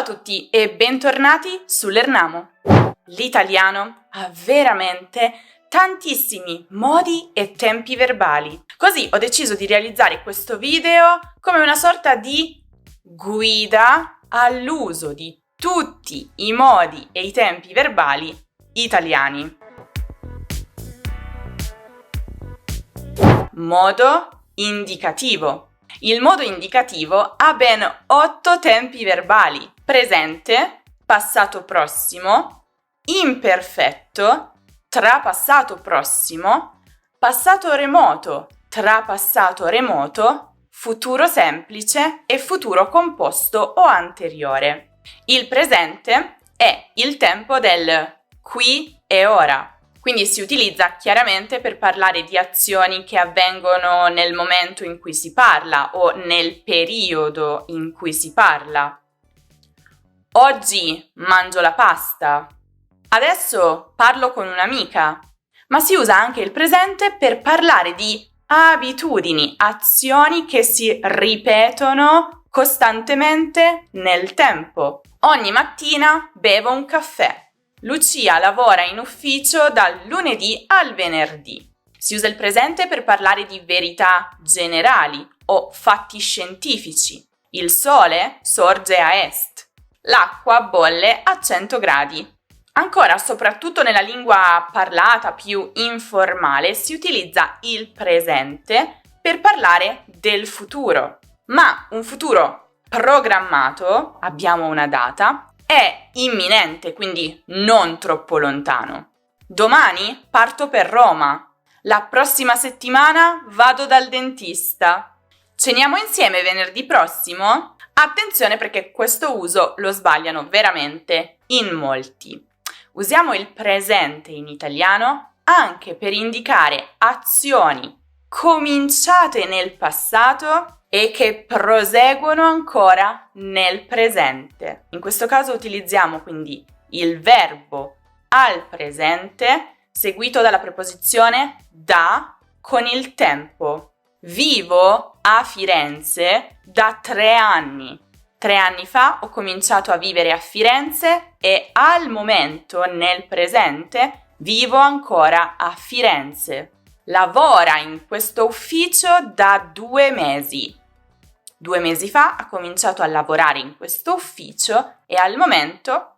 Ciao a tutti e bentornati su Lernamo. L'italiano ha veramente tantissimi modi e tempi verbali. Così ho deciso di realizzare questo video come una sorta di guida all'uso di tutti i modi e i tempi verbali italiani. Modo indicativo. Il modo indicativo ha ben 8 tempi verbali: presente, passato prossimo, imperfetto, trapassato prossimo, passato remoto, trapassato remoto, futuro semplice e futuro composto o anteriore. Il presente è il tempo del qui e ora. Quindi si utilizza chiaramente per parlare di azioni che avvengono nel momento in cui si parla o nel periodo in cui si parla. Oggi mangio la pasta. Adesso parlo con un'amica. Ma si usa anche il presente per parlare di abitudini, azioni che si ripetono costantemente nel tempo. Ogni mattina bevo un caffè. Lucia lavora in ufficio dal lunedì al venerdì. Si usa il presente per parlare di verità generali o fatti scientifici. Il sole sorge a est. L'acqua bolle a 100 gradi. Ancora, soprattutto nella lingua parlata più informale, si utilizza il presente per parlare del futuro. Ma un futuro programmato, abbiamo una data, è imminente, quindi non troppo lontano. Domani parto per Roma. La prossima settimana vado dal dentista. Ceniamo insieme venerdì prossimo? Attenzione, perché questo uso lo sbagliano veramente in molti. Usiamo il presente in italiano anche per indicare azioni cominciate nel passato e che proseguono ancora nel presente. In questo caso utilizziamo quindi il verbo al presente seguito dalla preposizione da con il tempo. Vivo a Firenze da 3 anni. 3 anni fa ho cominciato a vivere a Firenze e al momento, nel presente, vivo ancora a Firenze. Lavora in questo ufficio da 2 mesi. 2 mesi fa ha cominciato a lavorare in questo ufficio e al momento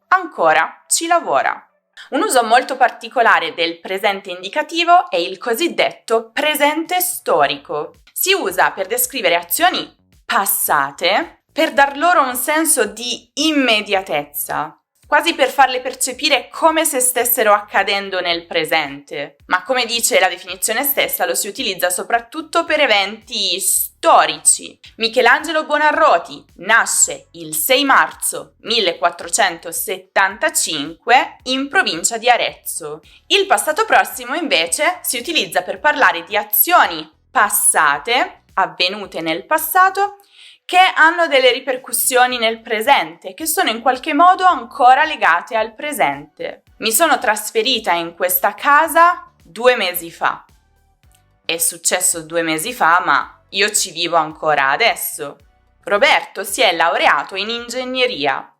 ancora ci lavora. Un uso molto particolare del presente indicativo è il cosiddetto presente storico. Si usa per descrivere azioni passate per dar loro un senso di immediatezza, quasi per farle percepire come se stessero accadendo nel presente. Ma come dice la definizione stessa, lo si utilizza soprattutto per eventi storici. Michelangelo Buonarroti nasce il 6 marzo 1475 in provincia di Arezzo. Il passato prossimo invece si utilizza per parlare di azioni passate, avvenute nel passato, che hanno delle ripercussioni nel presente, che sono in qualche modo ancora legate al presente. Mi sono trasferita in questa casa 2 mesi fa. È successo 2 mesi fa, ma io ci vivo ancora adesso. Roberto si è laureato in ingegneria.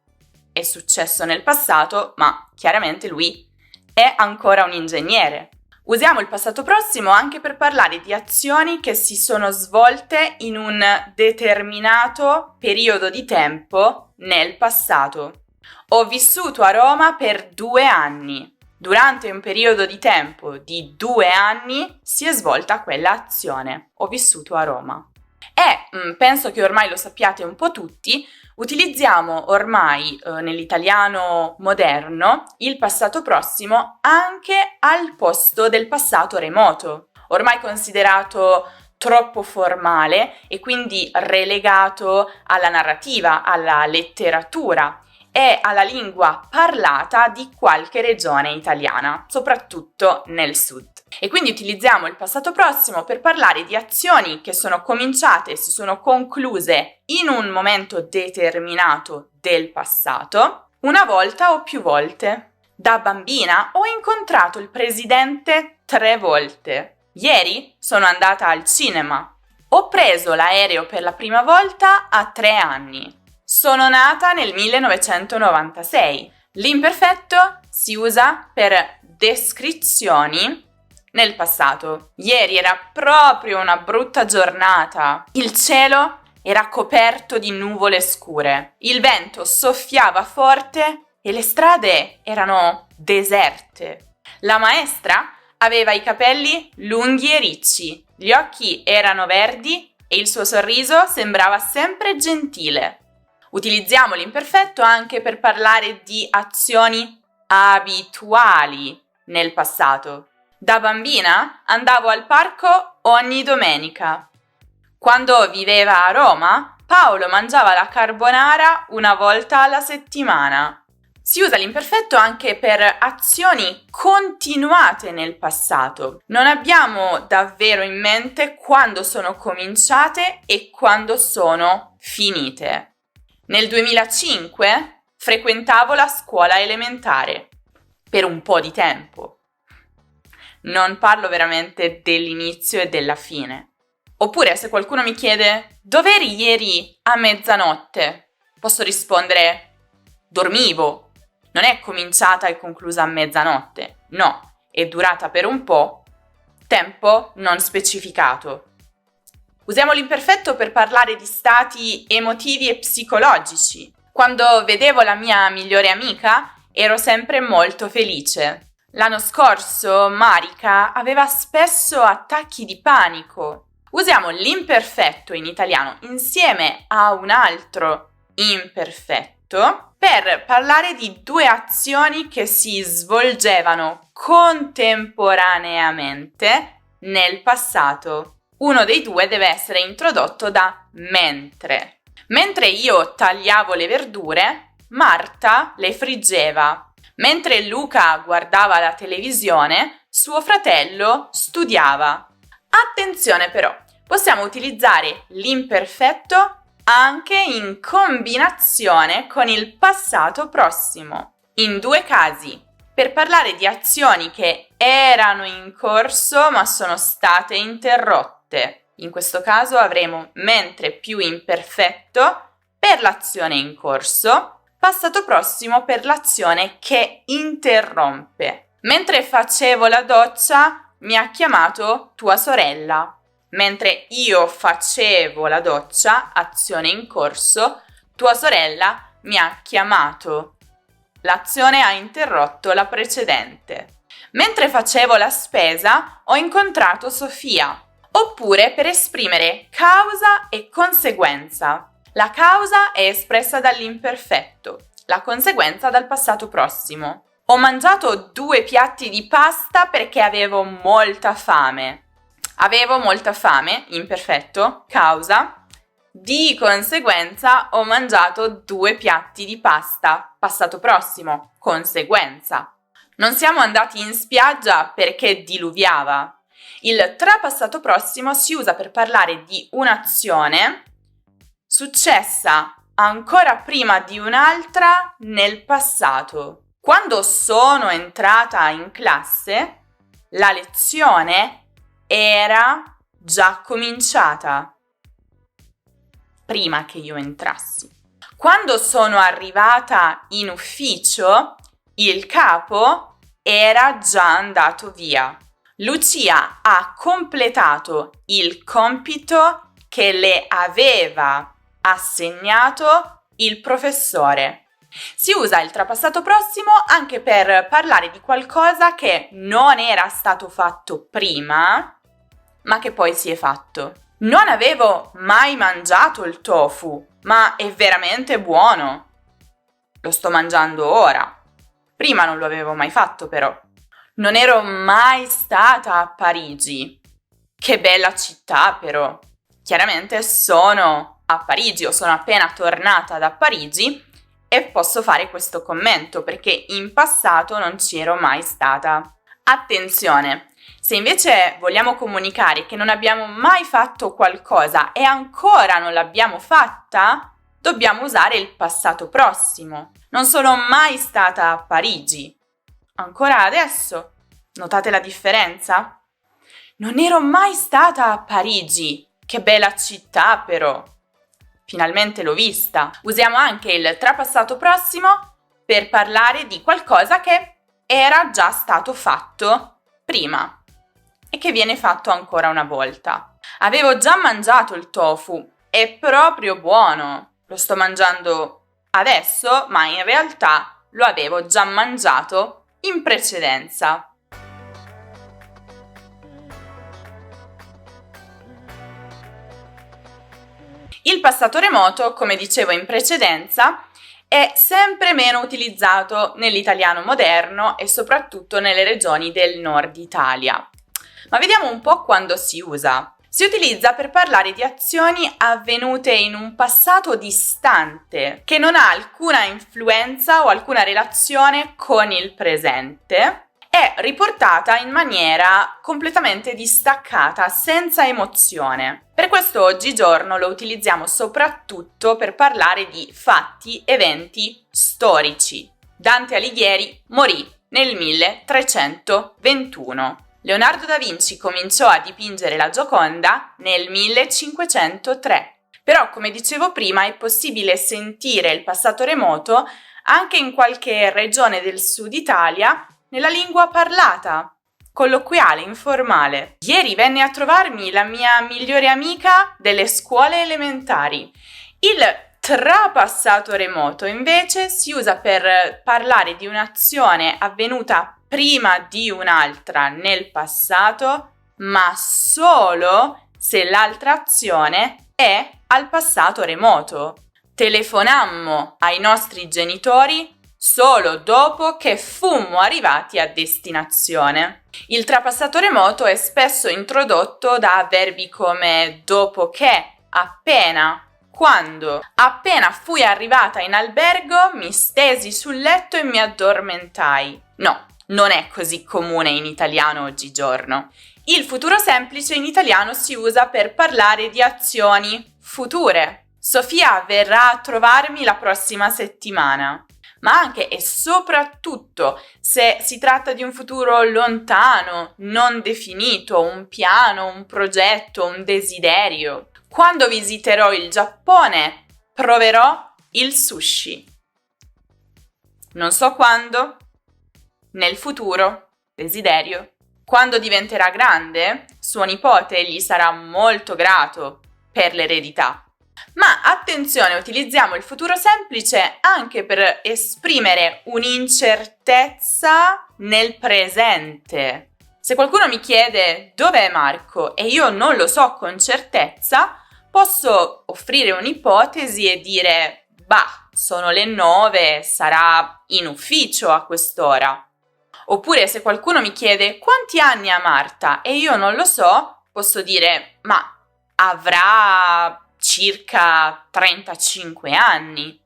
È successo nel passato, ma chiaramente lui è ancora un ingegnere. Usiamo il passato prossimo anche per parlare di azioni che si sono svolte in un determinato periodo di tempo nel passato. Ho vissuto a Roma per 2 anni. Durante un periodo di tempo di 2 anni si è svolta quella azione. Ho vissuto a Roma. E penso che ormai lo sappiate un po' tutti, utilizziamo ormai nell'italiano moderno il passato prossimo anche al posto del passato remoto, ormai considerato troppo formale e quindi relegato alla narrativa, alla letteratura e alla lingua parlata di qualche regione italiana, soprattutto nel sud. E quindi utilizziamo il passato prossimo per parlare di azioni che sono cominciate, si sono concluse in un momento determinato del passato, una volta o più volte. Da bambina ho incontrato il presidente 3 volte. Ieri sono andata al cinema. Ho preso l'aereo per la prima volta a 3 anni. Sono nata nel 1996. L'imperfetto si usa per descrizioni nel passato. Ieri era proprio una brutta giornata. Il cielo era coperto di nuvole scure. Il vento soffiava forte e le strade erano deserte. La maestra aveva i capelli lunghi e ricci, gli occhi erano verdi e il suo sorriso sembrava sempre gentile. Utilizziamo l'imperfetto anche per parlare di azioni abituali nel passato. Da bambina andavo al parco ogni domenica. Quando viveva a Roma, Paolo mangiava la carbonara una volta alla settimana. Si usa l'imperfetto anche per azioni continuate nel passato. Non abbiamo davvero in mente quando sono cominciate e quando sono finite. Nel 2005 frequentavo la scuola elementare per un po' di tempo. Non parlo veramente dell'inizio e della fine. Oppure se qualcuno mi chiede dov'eri ieri a mezzanotte, posso rispondere dormivo. Non è cominciata e conclusa a mezzanotte, no, è durata per un po', tempo non specificato. Usiamo l'imperfetto per parlare di stati emotivi e psicologici. Quando vedevo la mia migliore amica, ero sempre molto felice. L'anno scorso Marika aveva spesso attacchi di panico. Usiamo l'imperfetto in italiano insieme a un altro imperfetto per parlare di due azioni che si svolgevano contemporaneamente nel passato. Uno dei due deve essere introdotto da mentre. Mentre io tagliavo le verdure, Marta le friggeva. Mentre Luca guardava la televisione, suo fratello studiava. Attenzione però, possiamo utilizzare l'imperfetto anche in combinazione con il passato prossimo. In due casi, per parlare di azioni che erano in corso ma sono state interrotte. In questo caso avremo mentre più imperfetto per l'azione in corso, passato prossimo per l'azione che interrompe. Mentre facevo la doccia, mi ha chiamato tua sorella. Mentre io facevo la doccia, azione in corso, tua sorella mi ha chiamato. L'azione ha interrotto la precedente. Mentre facevo la spesa, ho incontrato Sofia. Oppure per esprimere causa e conseguenza. La causa è espressa dall'imperfetto, la conseguenza dal passato prossimo. Ho mangiato 2 piatti di pasta perché avevo molta fame. Avevo molta fame, imperfetto, causa. Di conseguenza ho mangiato 2 piatti di pasta, passato prossimo, conseguenza. Non siamo andati in spiaggia perché diluviava. Il trapassato prossimo si usa per parlare di un'azione successa ancora prima di un'altra nel passato. Quando sono entrata in classe, la lezione era già cominciata prima che io entrassi. Quando sono arrivata in ufficio, il capo era già andato via. Lucia ha completato il compito che le aveva assegnato il professore. Si usa il trapassato prossimo anche per parlare di qualcosa che non era stato fatto prima, ma che poi si è fatto. Non avevo mai mangiato il tofu, ma è veramente buono. Lo sto mangiando ora. Prima non lo avevo mai fatto però. Non ero mai stata a Parigi. Che bella città però. Chiaramente sono a Parigi o sono appena tornata da Parigi e posso fare questo commento perché in passato non ci ero mai stata. Attenzione! Se invece vogliamo comunicare che non abbiamo mai fatto qualcosa e ancora non l'abbiamo fatta, dobbiamo usare il passato prossimo. Non sono mai stata a Parigi. Ancora adesso. Notate la differenza? Non ero mai stata a Parigi. Che bella città però. finalmente l'ho vista. Usiamo anche il trapassato prossimo per parlare di qualcosa che era già stato fatto prima e che viene fatto ancora una volta. Avevo già mangiato il tofu, è proprio buono. Lo sto mangiando adesso, ma in realtà lo avevo già mangiato in precedenza. Il passato remoto, come dicevo in precedenza, è sempre meno utilizzato nell'italiano moderno e soprattutto nelle regioni del nord Italia. Ma vediamo un po' quando si usa. Si utilizza per parlare di azioni avvenute in un passato distante, che non ha alcuna influenza o alcuna relazione con il presente. È riportata in maniera completamente distaccata, senza emozione. Per questo oggigiorno lo utilizziamo soprattutto per parlare di fatti, eventi storici. Dante Alighieri morì nel 1321. Leonardo da Vinci cominciò a dipingere la Gioconda nel 1503. Però, come dicevo prima, è possibile sentire il passato remoto anche in qualche regione del sud Italia nella lingua parlata, colloquiale, informale. Ieri venne a trovarmi la mia migliore amica delle scuole elementari. Il trapassato remoto invece si usa per parlare di un'azione avvenuta prima di un'altra nel passato, ma solo se l'altra azione è al passato remoto. Telefonammo ai nostri genitori solo dopo che fummo arrivati a destinazione. Il trapassato remoto è spesso introdotto da verbi come dopo che, appena, quando. Appena fui arrivata in albergo, mi stesi sul letto e mi addormentai. No, non è così comune in italiano oggigiorno. Il futuro semplice in italiano si usa per parlare di azioni future. Sofia verrà a trovarmi la prossima settimana. Ma anche e soprattutto se si tratta di un futuro lontano, non definito, un piano, un progetto, un desiderio. Quando visiterò il Giappone, proverò il sushi. Non so quando, nel futuro, desiderio. Quando diventerà grande, suo nipote gli sarà molto grato per l'eredità. Ma attenzione, utilizziamo il futuro semplice anche per esprimere un'incertezza nel presente. Se qualcuno mi chiede dov'è Marco e io non lo so con certezza, posso offrire un'ipotesi e dire sono le 9, sarà in ufficio a quest'ora. Oppure se qualcuno mi chiede quanti anni ha Marta e io non lo so, posso dire avrà circa 35 anni.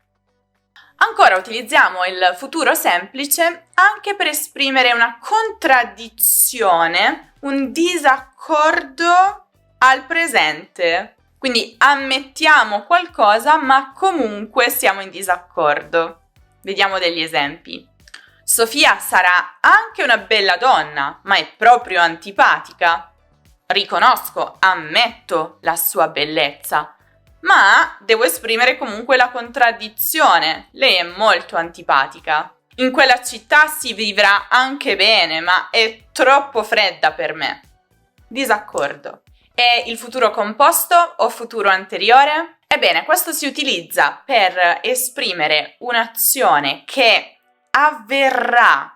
Ancora utilizziamo il futuro semplice anche per esprimere una contraddizione, un disaccordo al presente. Quindi ammettiamo qualcosa, ma comunque siamo in disaccordo. Vediamo degli esempi. Sofia sarà anche una bella donna, ma è proprio antipatica. Riconosco, ammetto la sua bellezza, ma devo esprimere comunque la contraddizione. Lei è molto antipatica. In quella città si vivrà anche bene, ma è troppo fredda per me. Disaccordo. È il futuro composto o futuro anteriore? Ebbene, questo si utilizza per esprimere un'azione che avverrà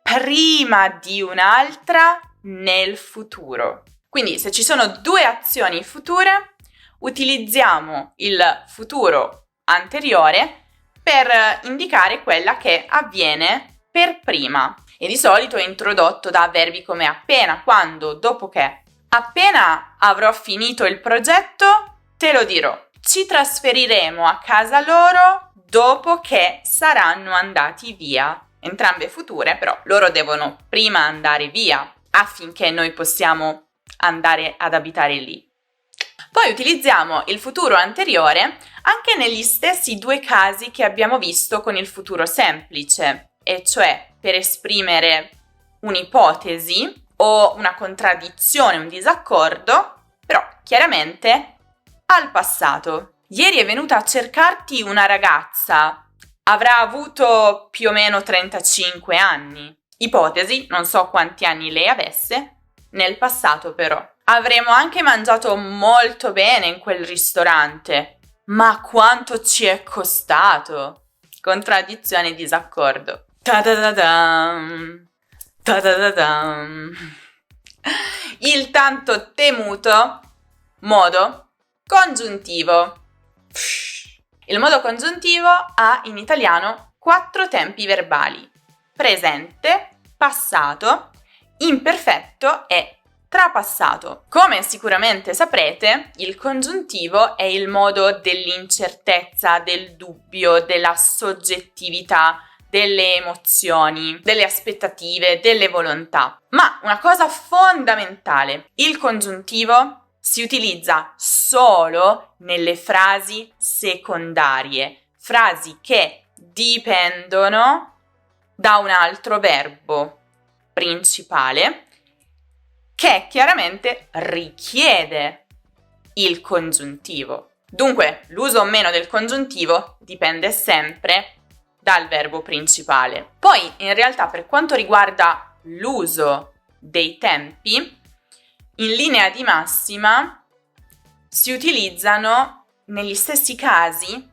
prima di un'altra nel futuro. Quindi, se ci sono due azioni future, utilizziamo il futuro anteriore per indicare quella che avviene per prima. E di solito è introdotto da verbi come appena, quando, dopo che. Appena avrò finito il progetto, te lo dirò. Ci trasferiremo a casa loro dopo che saranno andati via. Entrambe future, però loro devono prima andare via affinché noi possiamo andare ad abitare lì. Poi utilizziamo il futuro anteriore anche negli stessi due casi che abbiamo visto con il futuro semplice, e cioè per esprimere un'ipotesi o una contraddizione, un disaccordo, però chiaramente al passato. Ieri è venuta a cercarti una ragazza. Avrà avuto più o meno 35 anni. Ipotesi, non so quanti anni lei avesse, nel passato però. Avremo anche mangiato molto bene in quel ristorante. Ma quanto ci è costato? Contraddizione e disaccordo. Ta-da-da-dam. Ta-da-da-dam. Il tanto temuto modo congiuntivo. Il modo congiuntivo ha in italiano 4 tempi verbali: presente, passato, imperfetto e trapassato. Come sicuramente saprete, il congiuntivo è il modo dell'incertezza, del dubbio, della soggettività, delle emozioni, delle aspettative, delle volontà. Ma una cosa fondamentale, il congiuntivo si utilizza solo nelle frasi secondarie, frasi che dipendono da un altro verbo principale che chiaramente richiede il congiuntivo. Dunque, l'uso o meno del congiuntivo dipende sempre dal verbo principale. Poi, in realtà, per quanto riguarda l'uso dei tempi, in linea di massima si utilizzano negli stessi casi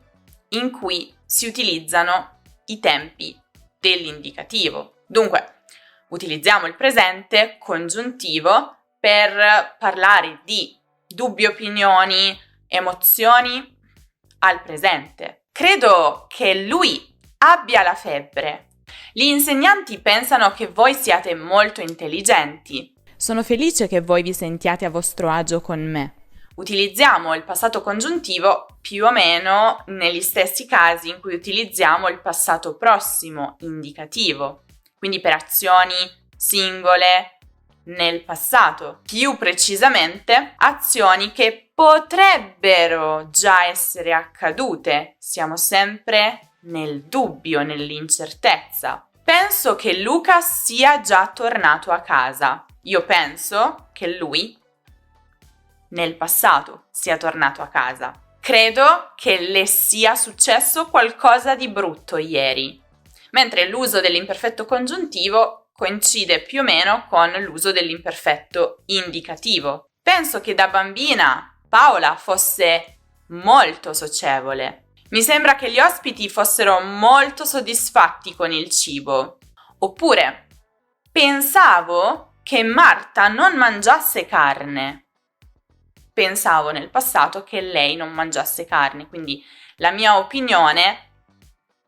in cui si utilizzano i tempi dell'indicativo. Dunque, utilizziamo il presente congiuntivo per parlare di dubbi, opinioni, emozioni al presente. Credo che lui abbia la febbre. Gli insegnanti pensano che voi siate molto intelligenti. Sono felice che voi vi sentiate a vostro agio con me. Utilizziamo il passato congiuntivo più o meno negli stessi casi in cui utilizziamo il passato prossimo indicativo, quindi per azioni singole nel passato. Più precisamente, azioni che potrebbero già essere accadute. Siamo sempre nel dubbio, nell'incertezza. Penso che Luca sia già tornato a casa. Io penso che lui nel passato sia tornato a casa. Credo che le sia successo qualcosa di brutto ieri, mentre l'uso dell'imperfetto congiuntivo coincide più o meno con l'uso dell'imperfetto indicativo. Penso che da bambina Paola fosse molto socievole. Mi sembra che gli ospiti fossero molto soddisfatti con il cibo. Oppure, pensavo che Marta non mangiasse carne. Pensavo nel passato che lei non mangiasse carne, quindi la mia opinione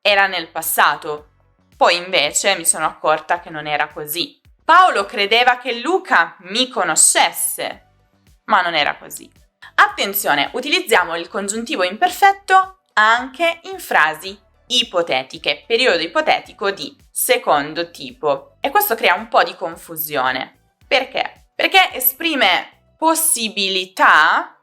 era nel passato. Poi invece mi sono accorta che non era così. Paolo credeva che Luca mi conoscesse, ma non era così. Attenzione, utilizziamo il congiuntivo imperfetto anche in frasi ipotetiche, periodo ipotetico di secondo tipo. E questo crea un po' di confusione. Perché? Perché esprime possibilità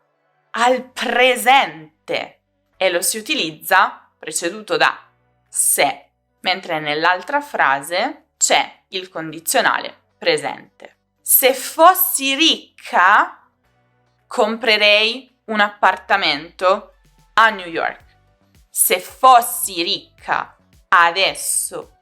al presente e lo si utilizza preceduto da se, mentre nell'altra frase c'è il condizionale presente. Se fossi ricca, comprerei un appartamento a New York. Se fossi ricca adesso,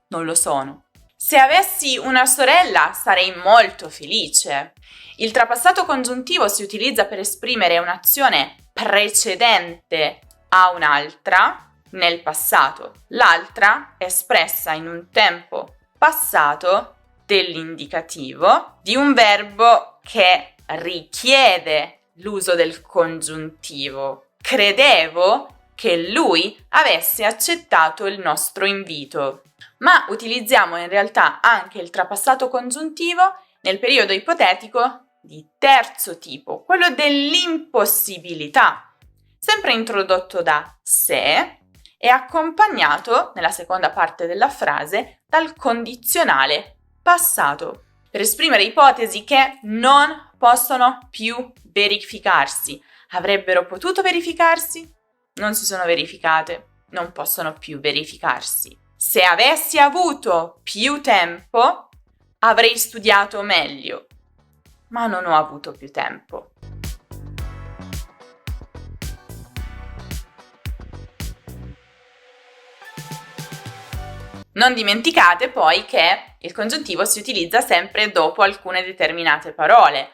non lo sono. Se avessi una sorella, sarei molto felice. Il trapassato congiuntivo si utilizza per esprimere un'azione precedente a un'altra nel passato. L'altra è espressa in un tempo passato dell'indicativo di un verbo che richiede l'uso del congiuntivo. Credevo che lui avesse accettato il nostro invito. Ma utilizziamo in realtà anche il trapassato congiuntivo nel periodo ipotetico di terzo tipo, quello dell'impossibilità, sempre introdotto da se e accompagnato nella seconda parte della frase dal condizionale passato, per esprimere ipotesi che non possono più verificarsi. Avrebbero potuto verificarsi? Non si sono verificate, non possono più verificarsi. Se avessi avuto più tempo, avrei studiato meglio, ma non ho avuto più tempo. Non dimenticate poi che il congiuntivo si utilizza sempre dopo alcune determinate parole,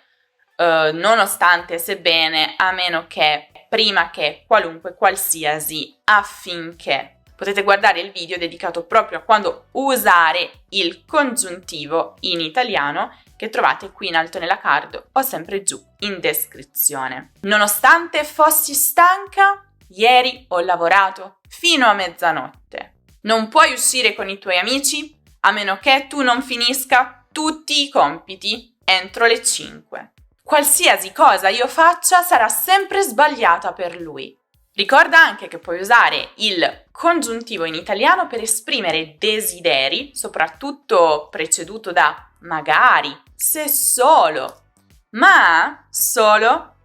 nonostante, sebbene, a meno che, prima che, qualunque, qualsiasi, affinché. Potete guardare il video dedicato proprio a quando usare il congiuntivo in italiano, che trovate qui in alto nella card o sempre giù in descrizione. Nonostante fossi stanca, ieri ho lavorato fino a mezzanotte. Non puoi uscire con i tuoi amici a meno che tu non finisca tutti i compiti entro le 5. Qualsiasi cosa io faccia sarà sempre sbagliata per lui. Ricorda anche che puoi usare il congiuntivo in italiano per esprimere desideri, soprattutto preceduto da magari, se solo, ma solo,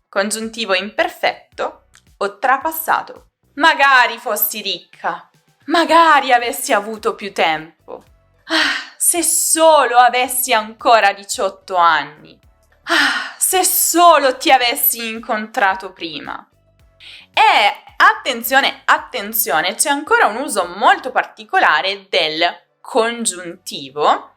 congiuntivo imperfetto o trapassato. Magari fossi ricca, magari avessi avuto più tempo. Se solo avessi ancora 18 anni. Se solo ti avessi incontrato prima. E attenzione, c'è ancora un uso molto particolare del congiuntivo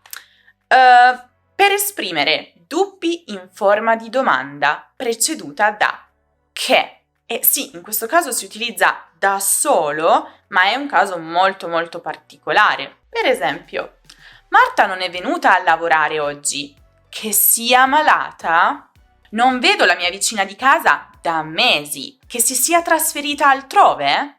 per esprimere dubbi in forma di domanda preceduta da che. E sì, in questo caso si utilizza da solo, ma è un caso molto molto particolare. Per esempio, Marta non è venuta a lavorare oggi. Che sia malata? Non vedo la mia vicina di casa da mesi. Che si sia trasferita altrove?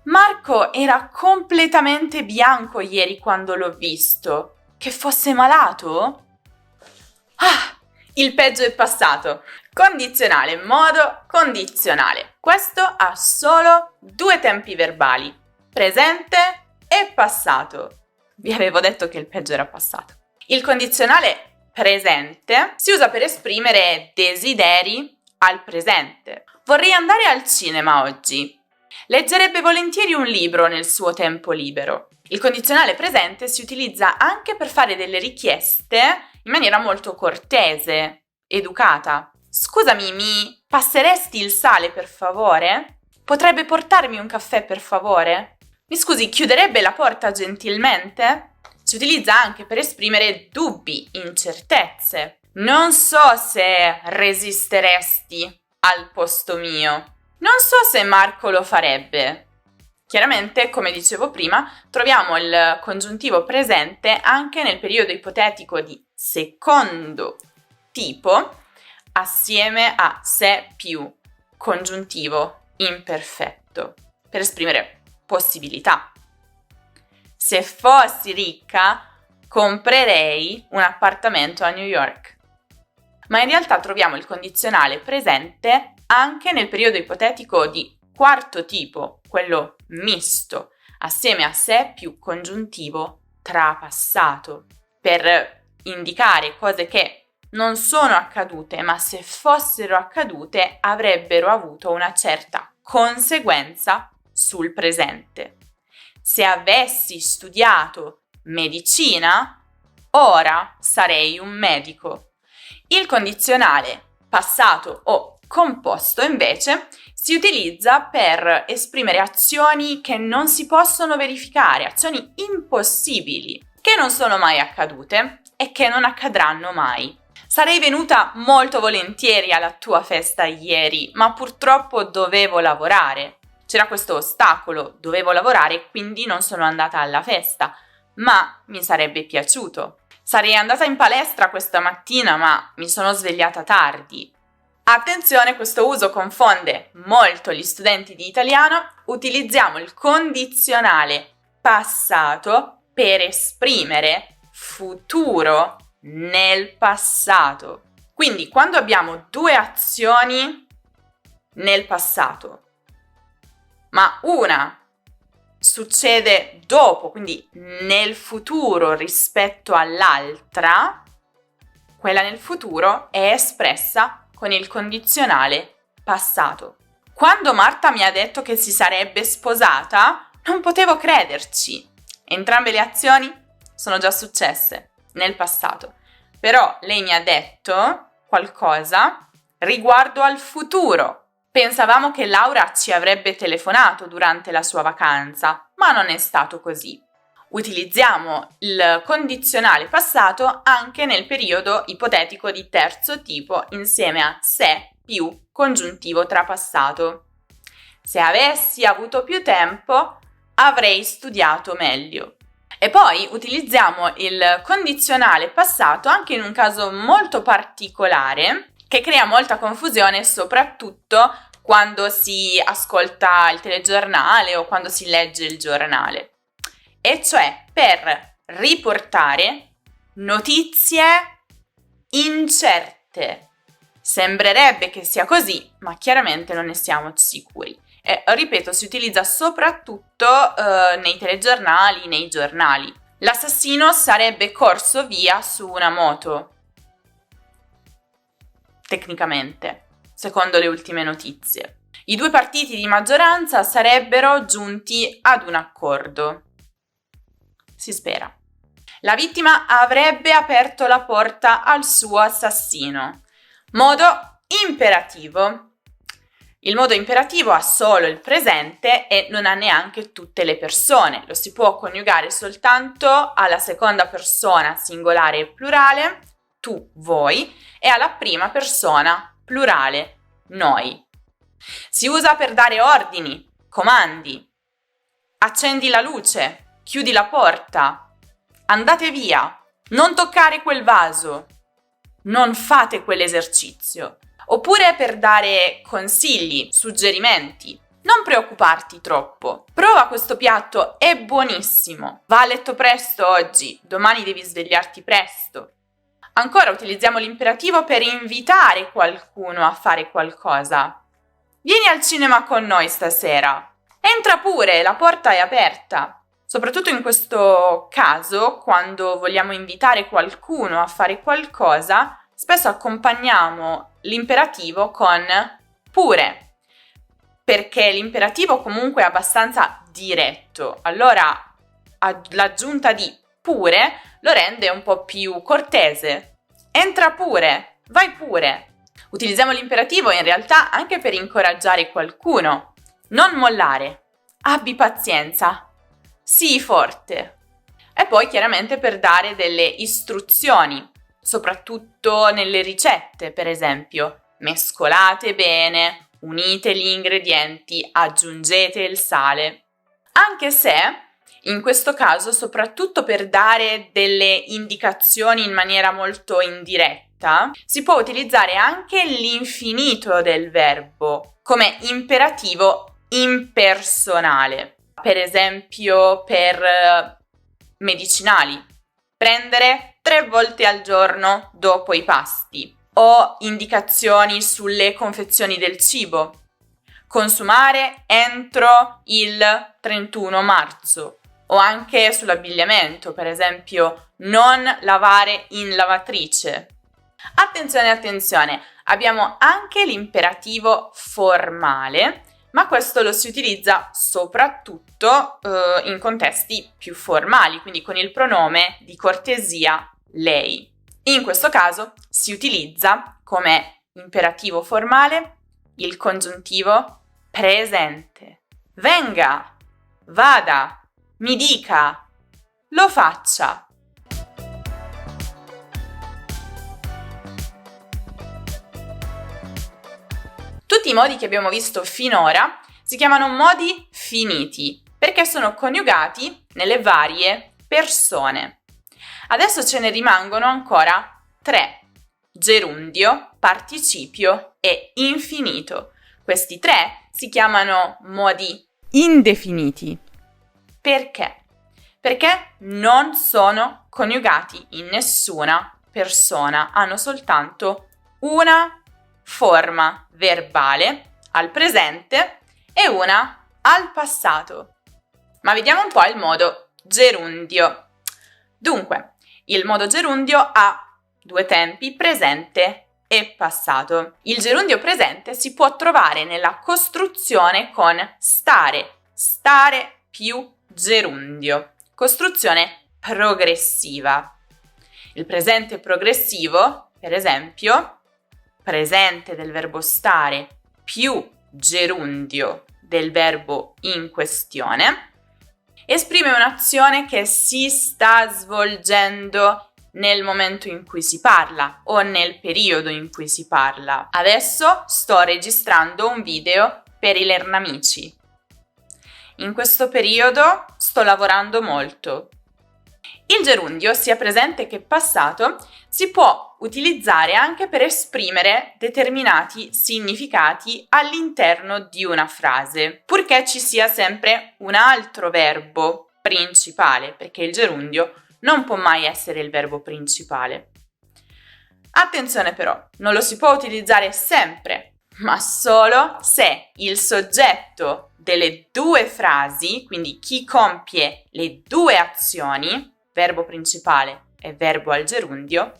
Marco era completamente bianco ieri quando l'ho visto. Che fosse malato? Il peggio è passato. Condizionale, modo condizionale. Questo ha solo 2 tempi verbali: presente e passato. Vi avevo detto che il peggio era passato. Il condizionale presente si usa per esprimere desideri al presente. Vorrei andare al cinema oggi. Leggerebbe volentieri un libro nel suo tempo libero. Il condizionale presente si utilizza anche per fare delle richieste in maniera molto cortese, educata. Scusami, mi passeresti il sale per favore? Potrebbe portarmi un caffè per favore? Mi scusi, chiuderebbe la porta gentilmente? Si utilizza anche per esprimere dubbi, incertezze. Non so se resisteresti al posto mio. Non so se Marco lo farebbe. Chiaramente, come dicevo prima, troviamo il congiuntivo presente anche nel periodo ipotetico di secondo tipo, assieme a se più congiuntivo imperfetto, per esprimere possibilità. Se fossi ricca, comprerei un appartamento a New York. Ma in realtà troviamo il condizionale presente anche nel periodo ipotetico di quarto tipo, quello misto, assieme a se più congiuntivo trapassato, per indicare cose che non sono accadute, ma se fossero accadute avrebbero avuto una certa conseguenza sul presente. Se avessi studiato medicina, ora sarei un medico. Il condizionale passato o composto, invece, si utilizza per esprimere azioni che non si possono verificare, azioni impossibili, che non sono mai accadute e che non accadranno mai. Sarei venuta molto volentieri alla tua festa ieri, ma purtroppo dovevo lavorare. C'era questo ostacolo, dovevo lavorare, quindi non sono andata alla festa, ma mi sarebbe piaciuto. Sarei andata in palestra questa mattina, ma mi sono svegliata tardi. Attenzione, questo uso confonde molto gli studenti di italiano. Utilizziamo il condizionale passato per esprimere futuro nel passato. Quindi quando abbiamo 2 azioni nel passato, ma una succede dopo, quindi nel futuro rispetto all'altra, quella nel futuro è espressa con il condizionale passato. Quando Marta mi ha detto che si sarebbe sposata, non potevo crederci. Entrambe le azioni sono già successe nel passato, però lei mi ha detto qualcosa riguardo al futuro. Pensavamo che Laura ci avrebbe telefonato durante la sua vacanza, ma non è stato così. Utilizziamo il condizionale passato anche nel periodo ipotetico di terzo tipo insieme a se più congiuntivo trapassato. Se avessi avuto più tempo, avrei studiato meglio. E poi utilizziamo il condizionale passato anche in un caso molto particolare che crea molta confusione, soprattutto quando si ascolta il telegiornale o quando si legge il giornale. E cioè per riportare notizie incerte. Sembrerebbe che sia così, ma chiaramente non ne siamo sicuri. E ripeto, si utilizza soprattutto nei telegiornali, nei giornali. L'assassino sarebbe corso via su una moto, tecnicamente, secondo le ultime notizie. I due partiti di maggioranza sarebbero giunti ad un accordo. Si spera. La vittima avrebbe aperto la porta al suo assassino. Modo imperativo. Il modo imperativo ha solo il presente e non ha neanche tutte le persone. Lo si può coniugare soltanto alla seconda persona singolare e plurale, tu, voi, e alla prima persona plurale, noi. Si usa per dare ordini, comandi. Accendi la luce. Chiudi la porta, andate via, non toccare quel vaso, non fate quell'esercizio. Oppure per dare consigli, suggerimenti. Non preoccuparti troppo, prova questo piatto, è buonissimo. Va a letto presto oggi, domani devi svegliarti presto. Ancora utilizziamo l'imperativo per invitare qualcuno a fare qualcosa. Vieni al cinema con noi stasera. Entra pure, la porta è aperta. Soprattutto in questo caso, quando vogliamo invitare qualcuno a fare qualcosa, spesso accompagniamo l'imperativo con pure, perché l'imperativo comunque è abbastanza diretto. Allora l'aggiunta di pure lo rende un po' più cortese. Entra pure, vai pure. Utilizziamo l'imperativo in realtà anche per incoraggiare qualcuno. Non mollare, abbi pazienza. Sii forte. E poi chiaramente per dare delle istruzioni, soprattutto nelle ricette, per esempio. Mescolate bene, unite gli ingredienti, aggiungete il sale. Anche se, in questo caso, soprattutto per dare delle indicazioni in maniera molto indiretta, si può utilizzare anche l'infinito del verbo come imperativo impersonale. Per esempio per medicinali, prendere 3 volte al giorno dopo i pasti, o indicazioni sulle confezioni del cibo, consumare entro il 31 marzo, o anche sull'abbigliamento, per esempio non lavare in lavatrice. Attenzione, abbiamo anche l'imperativo formale, ma questo lo si utilizza soprattutto in contesti più formali, quindi con il pronome di cortesia lei. In questo caso si utilizza come imperativo formale il congiuntivo presente. Venga, vada, mi dica, lo faccia. Tutti i modi che abbiamo visto finora si chiamano modi finiti perché sono coniugati nelle varie persone. Adesso ce ne rimangono ancora 3: gerundio, participio e infinito. Questi 3 si chiamano modi indefiniti. Perché? Perché non sono coniugati in nessuna persona, hanno soltanto una forma verbale al presente e una al passato. Ma vediamo un po' il modo gerundio. Dunque, il modo gerundio ha 2 tempi, presente e passato. Il gerundio presente si può trovare nella costruzione con stare più gerundio, costruzione progressiva. Il presente progressivo, per esempio, presente del verbo stare più gerundio del verbo in questione, Esprime un'azione che si sta svolgendo nel momento in cui si parla o nel periodo in cui si parla. Adesso sto registrando un video per i Lernamici. In questo periodo sto lavorando molto. Il gerundio, sia presente che passato, si può utilizzare anche per esprimere determinati significati all'interno di una frase, purché ci sia sempre un altro verbo principale, perché il gerundio non può mai essere il verbo principale. Attenzione però, non lo si può utilizzare sempre, ma solo se il soggetto delle due frasi, quindi chi compie le due azioni, verbo principale e verbo al gerundio,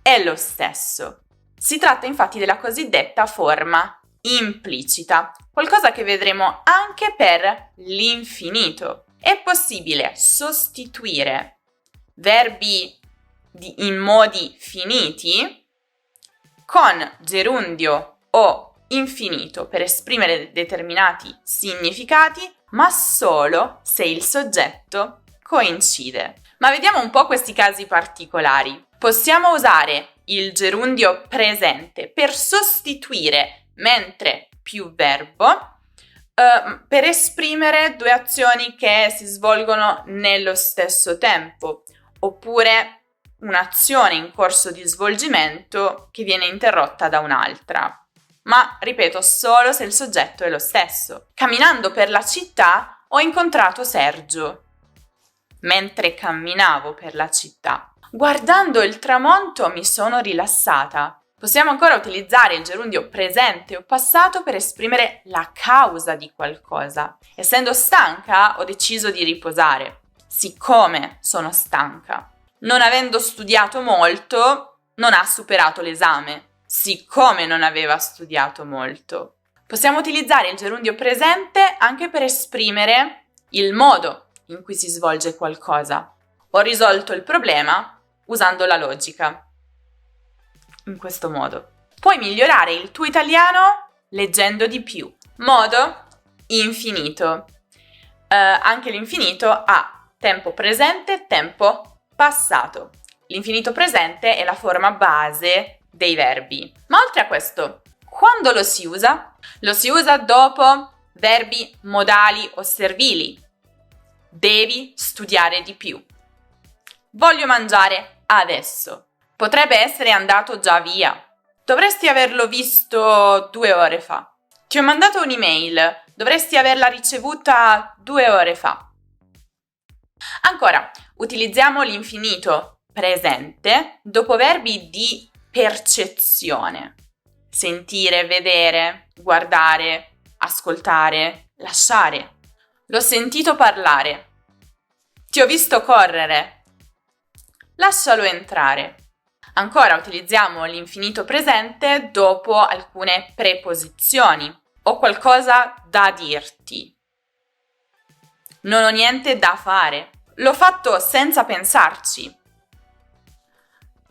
è lo stesso. Si tratta infatti della cosiddetta forma implicita, qualcosa che vedremo anche per l'infinito. È possibile sostituire verbi in modi finiti con gerundio o infinito per esprimere determinati significati, ma solo se il soggetto coincide. Ma vediamo un po' questi casi particolari. Possiamo usare il gerundio presente per sostituire mentre più verbo per esprimere due azioni che si svolgono nello stesso tempo, oppure un'azione in corso di svolgimento che viene interrotta da un'altra. Ma, ripeto, solo se il soggetto è lo stesso. Camminando per la città ho incontrato Sergio. Mentre camminavo per la città, guardando il tramonto mi sono rilassata. Possiamo ancora utilizzare il gerundio presente o passato per esprimere la causa di qualcosa. Essendo stanca, ho deciso di riposare. Siccome sono stanca. Non avendo studiato molto, non ha superato l'esame. Siccome non aveva studiato molto. Possiamo utilizzare il gerundio presente anche per esprimere il modo in cui si svolge qualcosa. Ho risolto il problema usando la logica. In questo modo. Puoi migliorare il tuo italiano leggendo di più. Modo infinito. Anche l'infinito ha tempo presente e tempo passato. L'infinito presente è la forma base dei verbi. Ma oltre a questo, quando lo si usa? Lo si usa dopo verbi modali o servili. Devi studiare di più. Voglio mangiare adesso. Potrebbe essere andato già via. Dovresti averlo visto 2 ore fa. Ti ho mandato un'email. Dovresti averla ricevuta 2 ore fa. Ancora, utilizziamo l'infinito presente dopo verbi di percezione. Sentire, vedere, guardare, ascoltare, lasciare. L'ho sentito parlare. Ti ho visto correre. Lascialo entrare. Ancora utilizziamo l'infinito presente dopo alcune preposizioni. Ho qualcosa da dirti. Non ho niente da fare. L'ho fatto senza pensarci.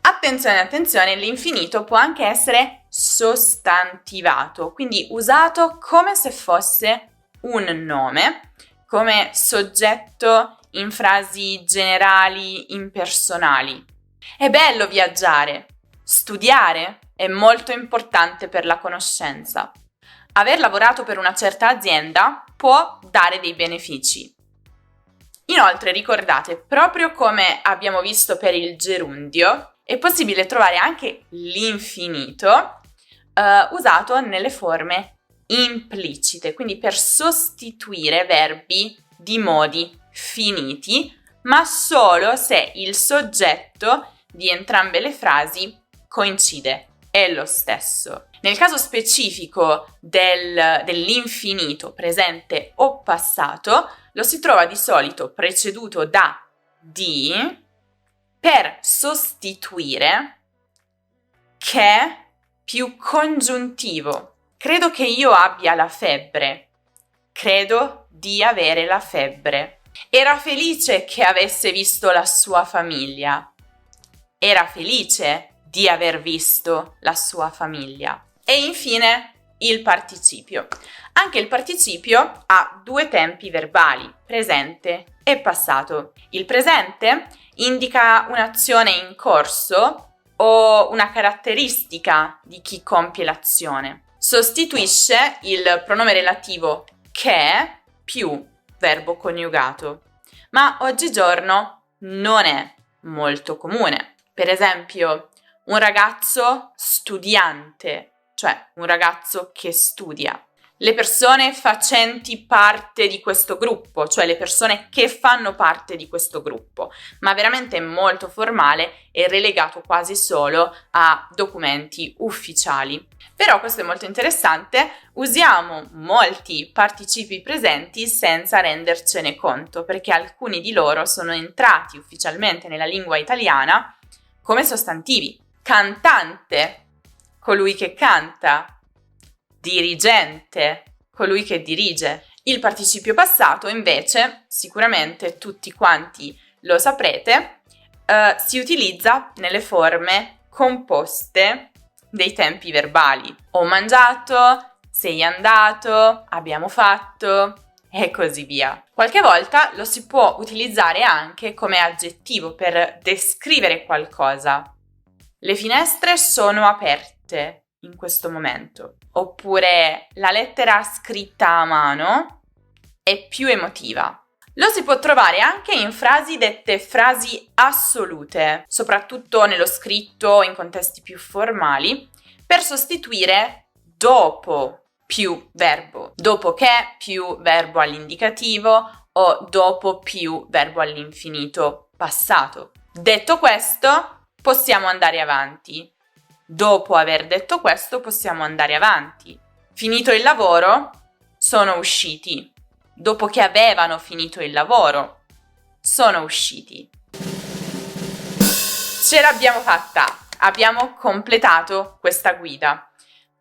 Attenzione, attenzione, l'infinito può anche essere sostantivato, quindi usato come se fosse un nome, come soggetto in frasi generali, impersonali. È bello viaggiare. Studiare è molto importante per la conoscenza. Aver lavorato per una certa azienda può dare dei benefici. Inoltre, ricordate, proprio come abbiamo visto per il gerundio, è possibile trovare anche l'infinito usato nelle forme implicite, quindi per sostituire verbi di modi finiti, ma solo se il soggetto di entrambe le frasi coincide, è lo stesso. Nel caso specifico dell'infinito presente o passato, lo si trova di solito preceduto da di per sostituire che più congiuntivo. Credo che io abbia la febbre. Credo di avere la febbre. Era felice che avesse visto la sua famiglia. Era felice di aver visto la sua famiglia. E infine il participio. Anche il participio ha due tempi verbali, presente e passato. Il presente indica un'azione in corso o una caratteristica di chi compie l'azione. Sostituisce il pronome relativo che più verbo coniugato, ma oggigiorno non è molto comune. Per esempio, un ragazzo studiante, cioè un ragazzo che studia. Le persone facenti parte di questo gruppo, cioè le persone che fanno parte di questo gruppo, ma veramente molto formale e relegato quasi solo a documenti ufficiali. Però questo è molto interessante, usiamo molti participi presenti senza rendercene conto, perché alcuni di loro sono entrati ufficialmente nella lingua italiana come sostantivi. Cantante, colui che canta. Dirigente, colui che dirige. Il participio passato, invece, sicuramente tutti quanti lo saprete, si utilizza nelle forme composte dei tempi verbali. Ho mangiato, sei andato, abbiamo fatto e così via. Qualche volta lo si può utilizzare anche come aggettivo per descrivere qualcosa. Le finestre sono aperte in questo momento. Oppure la lettera scritta a mano è più emotiva. Lo si può trovare anche in frasi dette frasi assolute, soprattutto nello scritto o in contesti più formali, per sostituire dopo più verbo. Dopo che più verbo all'indicativo o dopo più verbo all'infinito passato. Detto questo, possiamo andare avanti. Dopo aver detto questo, possiamo andare avanti. Finito il lavoro, sono usciti. Dopo che avevano finito il lavoro, sono usciti. Ce l'abbiamo fatta! Abbiamo completato questa guida.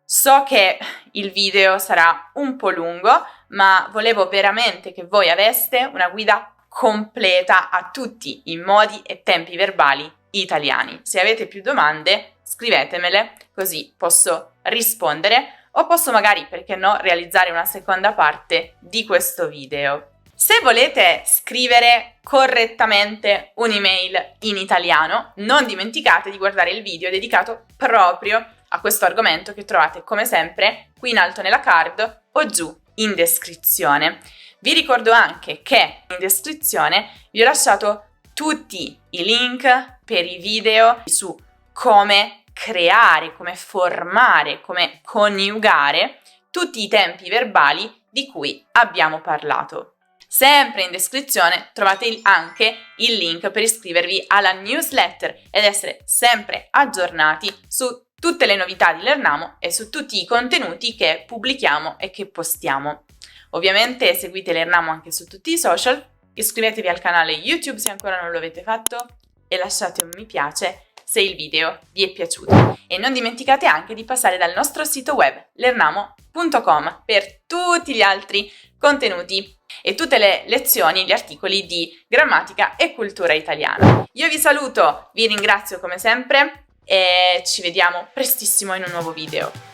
So che il video sarà un po' lungo, ma volevo veramente che voi aveste una guida completa a tutti i modi e tempi verbali italiani. Se avete più domande, scrivetemele, così posso rispondere o posso magari, perché no, realizzare una seconda parte di questo video. Se volete scrivere correttamente un'email in italiano, non dimenticate di guardare il video dedicato proprio a questo argomento che trovate come sempre qui in alto nella card o giù in descrizione. Vi ricordo anche che in descrizione vi ho lasciato tutti i link per i video su come creare, come formare, come coniugare tutti i tempi verbali di cui abbiamo parlato. Sempre in descrizione trovate anche il link per iscrivervi alla newsletter ed essere sempre aggiornati su tutte le novità di Learnamo e su tutti i contenuti che pubblichiamo e che postiamo. Ovviamente seguite Learnamo anche su tutti i social, iscrivetevi al canale YouTube se ancora non lo avete fatto e lasciate un mi piace se il video vi è piaciuto. E non dimenticate anche di passare dal nostro sito web learnamo.com per tutti gli altri contenuti e tutte le lezioni, gli articoli di grammatica e cultura italiana. Io vi saluto, vi ringrazio come sempre e ci vediamo prestissimo in un nuovo video.